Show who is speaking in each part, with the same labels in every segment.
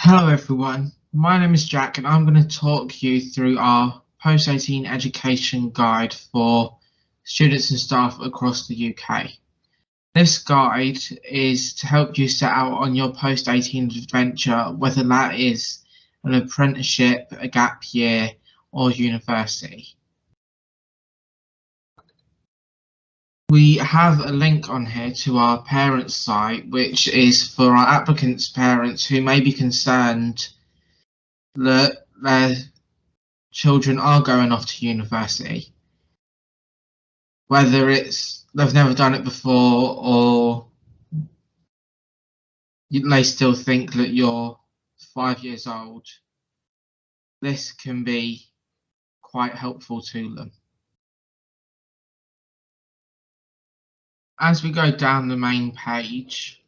Speaker 1: Hello everyone, my name is Jack and I'm going to talk you through our post-18 education guide for students and staff across the UK. This guide is to help you set out on your post-18 adventure, whether that is an apprenticeship, a gap year or university. We have a link on here to our parents site, which is for our applicants' parents who may be concerned that their children are going off to university, whether it's they've never done it before or they still think that you're 5 years old. This can be quite helpful to them. As we go down the main page,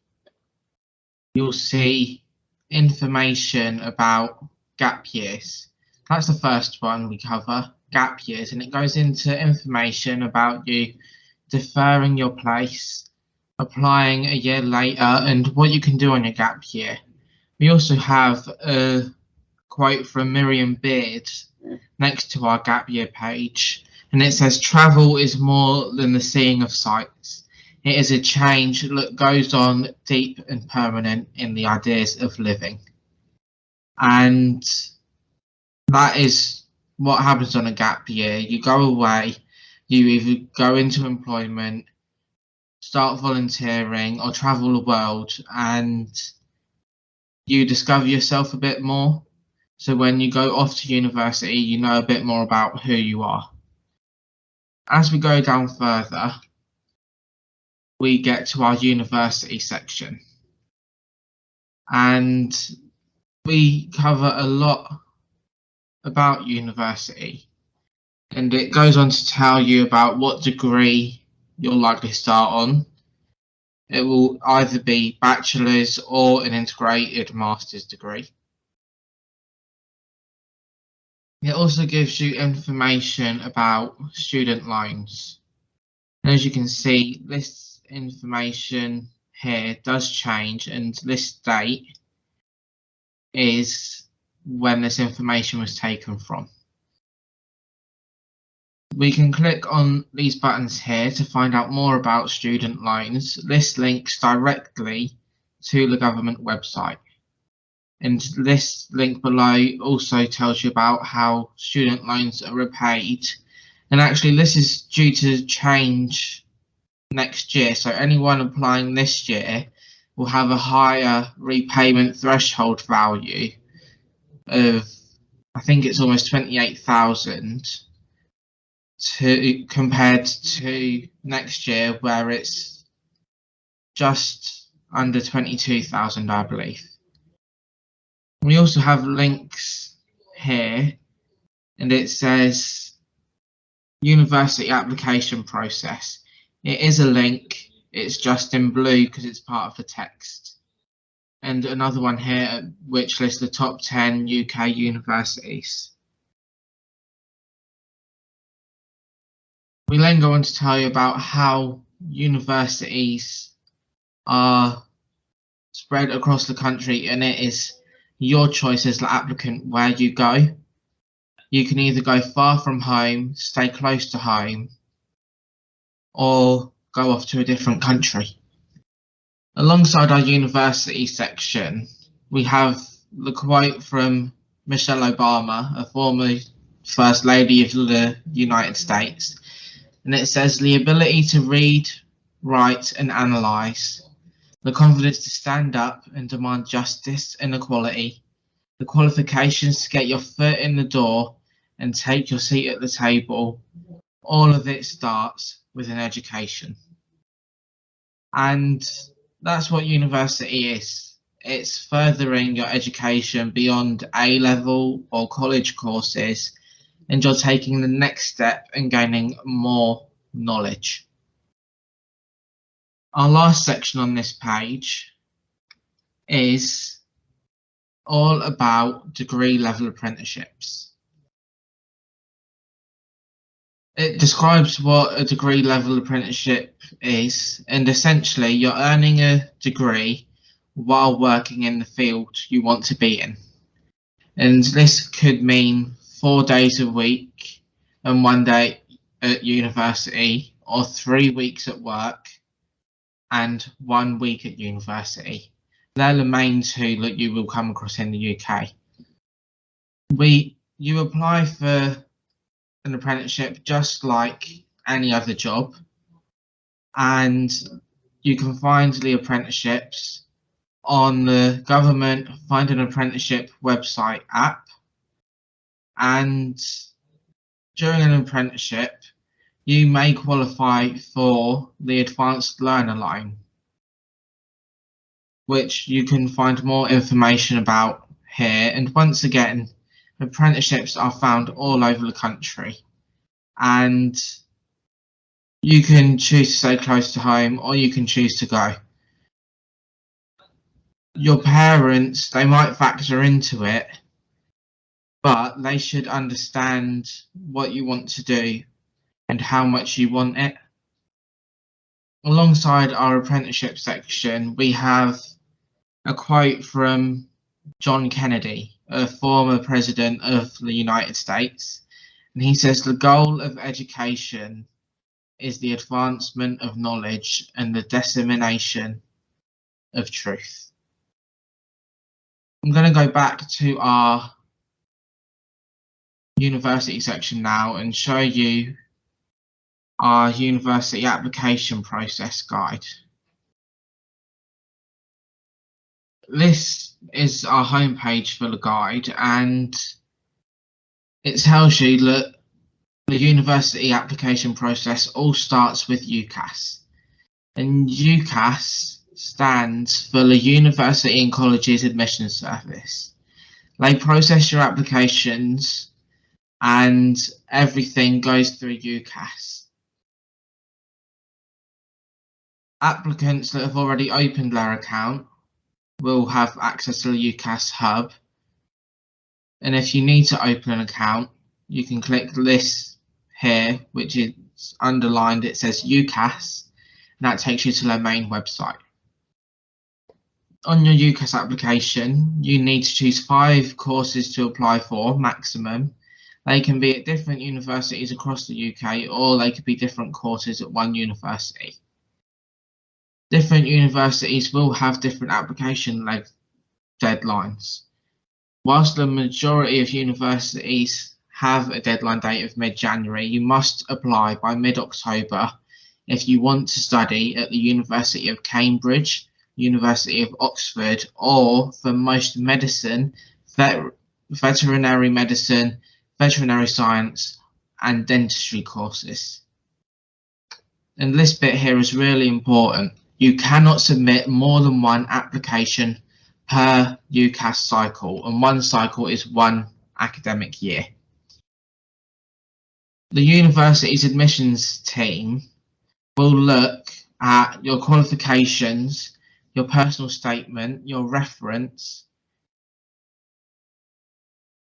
Speaker 1: you'll see information about gap years. That's the first one we cover, gap years, and it goes into information about you deferring your place, applying a year later, and what you can do on your gap year. We also have a quote from Miriam Beard next to our gap year page, and it says, "Travel is more than the seeing of sights. It is a change that goes on deep and permanent in the ideas of living." And that is what happens on a gap year. You go away, you either go into employment, start volunteering, or travel the world, and you discover yourself a bit more. So when you go off to university, you know a bit more about who you are. As we go down further, we get to our university section, and we cover a lot about university, and it goes on to tell you about what degree you'll likely start on. It will either be bachelor's or an integrated master's degree. It also gives you information about student loans. And as you can see, this information here does change, and this date is when this information was taken from. We can click on these buttons here to find out more about student loans. This links directly to the government website. And this link below also tells you about how student loans are repaid. And actually this is due to change next year. So anyone applying this year will have a higher repayment threshold value of, I think it's almost 28,000 compared to next year where it's just under 22,000, I believe. We also have links here, and it says university application process. It is a link, it's just in blue because it's part of the text. And another one here which lists the top 10 UK universities. We then go on to tell you about how universities are spread across the country, and it is your choice as the applicant where you go. You can either go far from home, stay close to home, or go off to a different country. Alongside our university section, we have the quote from Michelle Obama, a former First Lady of the United States, and it says, "The ability to read, write and analyse, the confidence to stand up and demand justice and equality, the qualifications to get your foot in the door and take your seat at the table, all of it starts with an education." And that's what university is. It's furthering your education beyond A-level or college courses, and you're taking the next step and gaining more knowledge. Our last section on this page is all about degree level apprenticeships. It describes what a degree level apprenticeship is, and essentially you're earning a degree while working in the field you want to be in. And this could mean 4 days a week and 1 day at university, or 3 weeks at work and 1 week at university. They're the main two that you will come across in the UK. You apply for an apprenticeship just like any other job, and you can find the apprenticeships on the government Find an Apprenticeship website app. And during an apprenticeship, you may qualify for the Advanced Learner Loan, which you can find more information about here. And once again, apprenticeships are found all over the country, and you can choose to stay close to home or you can choose to go. Your parents, they might factor into it, but they should understand what you want to do and how much you want it. Alongside our apprenticeship section, we have a quote from John Kennedy, a former president of the United States, and he says, "The goal of education is the advancement of knowledge and the dissemination of truth." I'm going to go back to our university section now and show you our university application process guide. This is our homepage for the guide, and it tells you that the university application process all starts with UCAS. And UCAS stands for the University and Colleges Admission Service. They process your applications and everything goes through UCAS. Applicants that have already opened their account will have access to the UCAS hub, and if you need to open an account, you can click this here, which is underlined. It says UCAS, and that takes you to their main website. On your UCAS application, you need to choose 5 courses to apply for maximum. They can be at different universities across the UK, or they could be different courses at one university. Different universities will have different application deadlines. Whilst the majority of universities have a deadline date of mid-January, you must apply by mid-October if you want to study at the University of Cambridge, University of Oxford, or for most medicine, veterinary medicine, veterinary science, and dentistry courses. And this bit here is really important. You cannot submit more than 1 application per UCAS cycle, and 1 cycle is 1 academic year. The university's admissions team will look at your qualifications, your personal statement, your reference,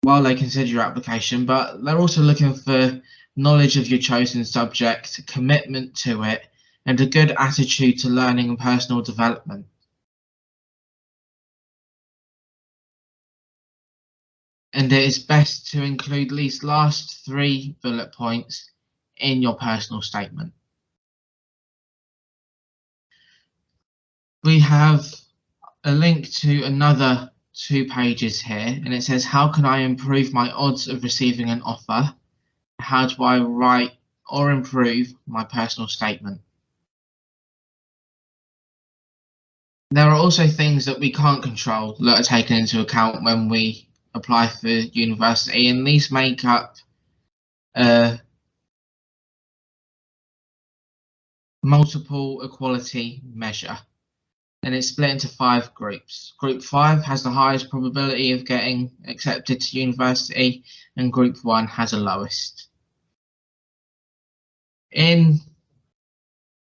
Speaker 1: while they consider your application, but they're also looking for knowledge of your chosen subject, commitment to it, and a good attitude to learning and personal development. And it is best to include these last 3 bullet points in your personal statement. We have a link to another 2 pages here, and it says, how can I improve my odds of receiving an offer? How do I write or improve my personal statement? There are also things that we can't control that are taken into account when we apply for university, and these make up multiple equality measure, and it's split into 5 groups. Group 5 has the highest probability of getting accepted to university, and Group 1 has the lowest. In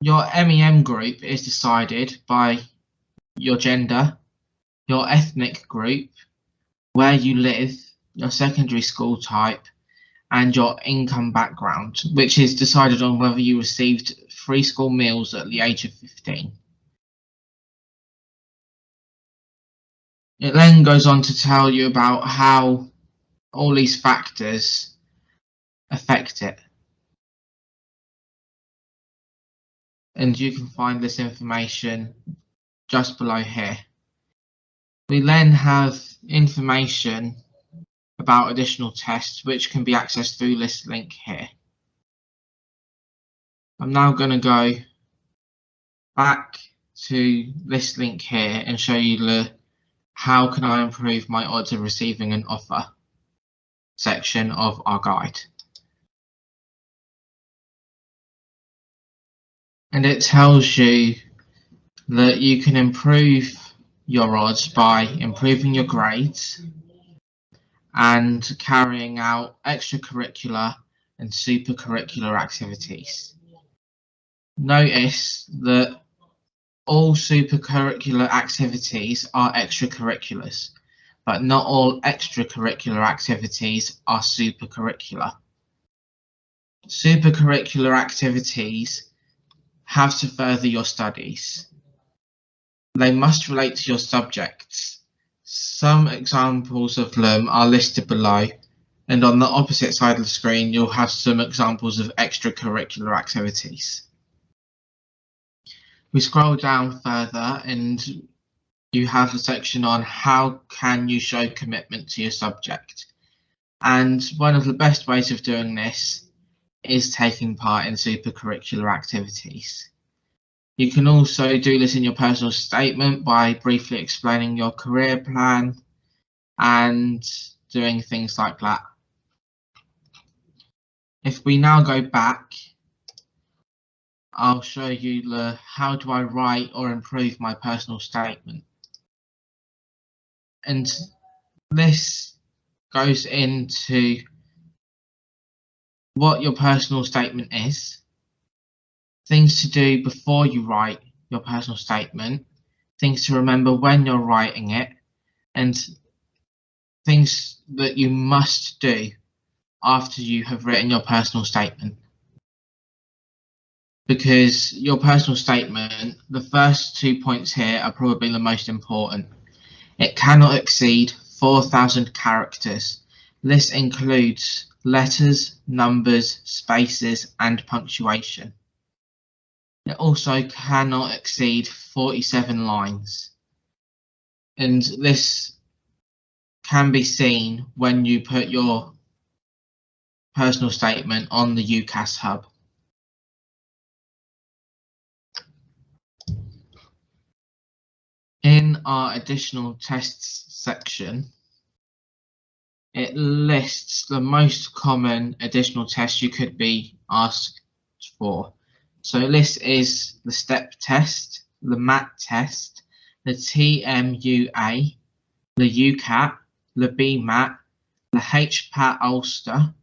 Speaker 1: your MEM group is decided by your gender, your ethnic group, where you live, your secondary school type, and your income background, which is decided on whether you received free school meals at the age of 15. It then goes on to tell you about how all these factors affect it. And you can find this information just below here. We then have information about additional tests which can be accessed through this link here. I'm now going to go back to this link here and show you the how can I improve my odds of receiving an offer section of our guide. And it tells you that you can improve your odds by improving your grades and carrying out extracurricular and supercurricular activities. Notice that all supercurricular activities are extracurriculars, but not all extracurricular activities are supercurricular. Supercurricular activities have to further your studies. They must relate to your subjects. Some examples of them are listed below, and on the opposite side of the screen you'll have some examples of extracurricular activities. We scroll down further and you have a section on how can you show commitment to your subject. And one of the best ways of doing this is taking part in supercurricular activities. You can also do this in your personal statement by briefly explaining your career plan and doing things like that. If we now go back, I'll show you the how do I write or improve my personal statement. And this goes into what your personal statement is, things to do before you write your personal statement, things to remember when you're writing it, and things that you must do after you have written your personal statement. Because your personal statement, the first 2 points here are probably the most important. It cannot exceed 4,000 characters. This includes letters, numbers, spaces, and punctuation. It also cannot exceed 47 lines. And this can be seen when you put your personal statement on the UCAS hub. In our additional tests section, it lists the most common additional tests you could be asked for. So this is the STEP test, the MAT test, the TMUA, the UCAT, the BMAT, the HPAT Ulster,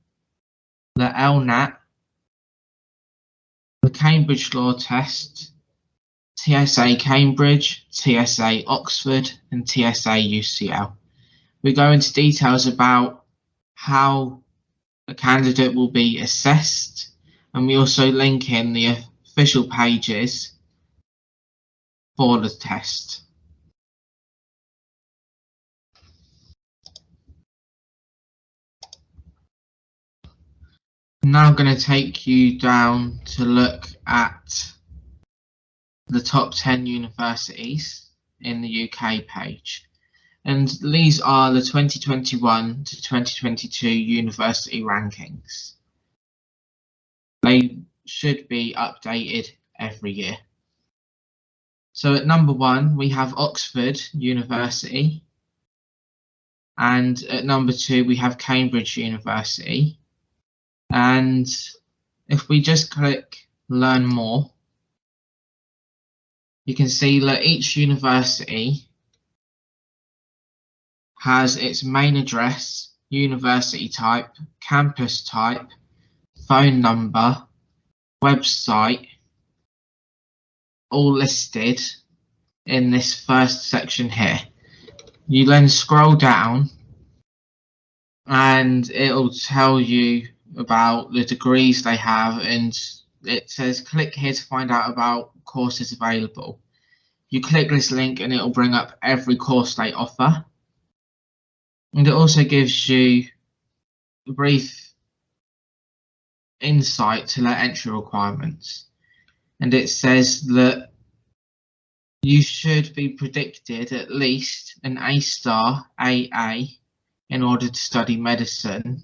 Speaker 1: the LNAT, the Cambridge Law Test, TSA Cambridge, TSA Oxford, and TSA UCL. We go into details about how a candidate will be assessed, and we also link in the official pages for the test. I'm now going to take you down to look at the top 10 universities in the UK page. And these are the 2021 to 2022 university rankings. They should be updated every year. So at number 1, we have Oxford University. And at number 2, we have Cambridge University. And if we just click Learn More, you can see that each university has its main address, university type, campus type, phone number, website, all listed in this first section here. You then scroll down and it'll tell you about the degrees they have, and it says click here to find out about courses available. you click this link and it will bring up every course they offer. And it also gives you a brief insight to their entry requirements. And it says that you should be predicted at least an A-star AA in order to study medicine,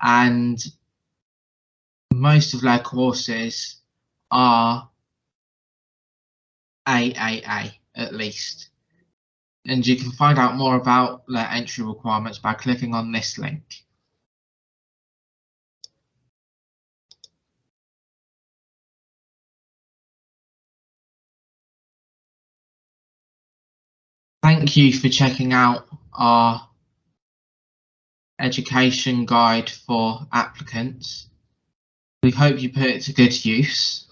Speaker 1: and most of their courses are AAA at least. And you can find out more about their entry requirements by clicking on this link. Thank you for checking out our education guide for applicants. We hope you put it to good use.